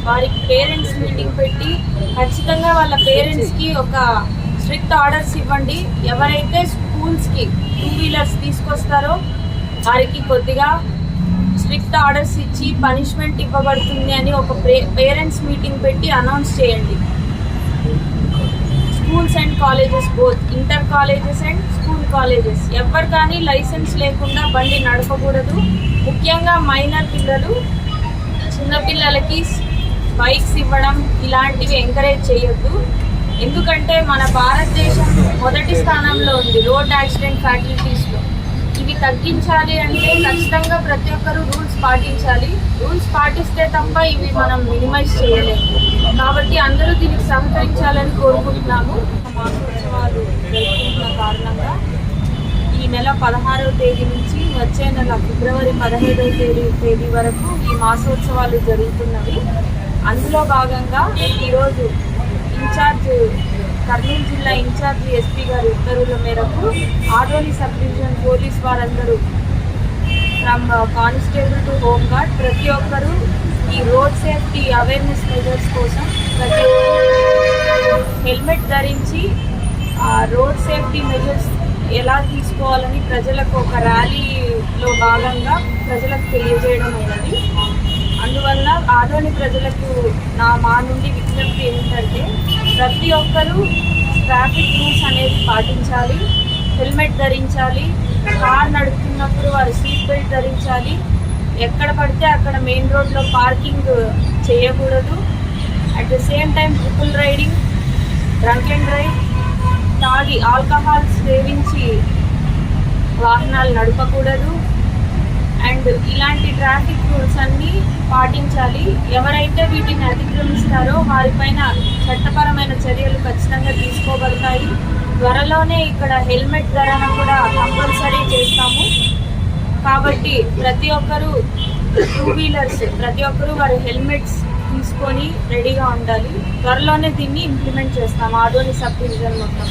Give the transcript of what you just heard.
వారికి parents meeting పెట్టి ఖచ్చితంగా వాళ్ళ పేరెంట్స్కి ఒక స్ట్రిక్ట్ ఆర్డర్స్ ఇవ్వండి. ఎవరైతే స్కూల్స్కి 2 వీలర్స్ తీసుకొస్తారో వారికి కొద్దిగా స్ట్రిక్ట్ ఆర్డర్స్ ఇచ్చి పనిష్మెంట్ ఇవ్వబడుతుంది అని ఒక పేరెంట్స్ మీటింగ్ పెట్టి అనౌన్స్ చేయండి. Schools and colleges, both inter colleges and school colleges, ఎవరు కానీ లైసెన్స్ లేకుండా బండి నడపకూడదు. ముఖ్యంగా మైనర్ పిల్లలు, చిన్నపిల్లలకి బైక్స్ ఇవ్వడం ఇలాంటివి ఎంకరేజ్ చేయొద్దు. ఎందుకంటే మన భారతదేశం మొదటి స్థానంలో ఉంది రోడ్ యాక్సిడెంట్ ఫ్యాటలిటీస్లో. ఇవి తగ్గించాలి అంటే ఖచ్చితంగా ప్రతి ఒక్కరూ రూల్స్ పాటించాలి. రూల్స్ పాటిస్తే తప్ప ఇవి మనం మినిమైజ్ చేయలేము. కాబట్టి అందరూ దీనికి సహకరించాలని కోరుకుంటున్నాము. మాసోత్సవాలు జరుపుకుంటున్న కారణంగా ఈ నెల 16వ తేదీ నుంచి వచ్చే నెల ఫిబ్రవరి 15వ తేదీ వరకు ఈ మాసోత్సవాలు జరుగుతున్నవి. అందులో భాగంగా ఈరోజు కర్నూలు జిల్లా ఇన్ఛార్జి ఎస్పీ గారి ఉత్తర్వుల మేరకు ఆదోని సబ్ డివిజన్ పోలీస్ వారందరూ from constable to home guard ప్రతి ఒక్కరూ ఈ రోడ్ సేఫ్టీ అవేర్నెస్ మెజర్స్ కోసం ప్రతి హెల్మెట్ ధరించి రోడ్ సేఫ్టీ మెజర్స్ ఎలా తీసుకోవాలని ప్రజలకు ఒక ర్యాలీలో భాగంగా ప్రజలకు తెలియజేయడం అయినది. అందువల్ల ఆదోని ప్రజలకు మా నుండి విజ్ఞప్తి ఏమిటంటే ప్రతి ఒక్కరూ ట్రాఫిక్ రూల్స్ అనేది పాటించాలి, హెల్మెట్ ధరించాలి, కార్ నడుపుతున్నప్పుడు వారు సీట్ బెల్ట్ ధరించాలి, ఎక్కడ పడితే అక్కడ మెయిన్ రోడ్లో పార్కింగ్ చేయకూడదు. At the same time triple riding, drunk and drive, తాగి ఆల్కహాల్ సేవించి వాహనాలు నడపకూడదు. అండ్ ఇలాంటి ట్రాఫిక్ రూల్స్ అన్నీ పాటించాలి. ఎవరైతే వీటిని అతిక్రమిస్తారో వారిపైన చట్టపరమైన చర్యలు ఖచ్చితంగా తీసుకోబడతాయి. త్వరలోనే ఇక్కడ హెల్మెట్ ధరను కూడా కంపల్సరీ చేస్తాము. కాబట్టి ప్రతి ఒక్కరూ 2 వీలర్స్ ప్రతి ఒక్కరూ వారి హెల్మెట్స్ తీసుకొని రెడీగా ఉండాలి. త్వరలోనే దీన్ని ఇంప్లిమెంట్ చేస్తాము ఆదోని సబ్ డివిజన్ మొత్తం.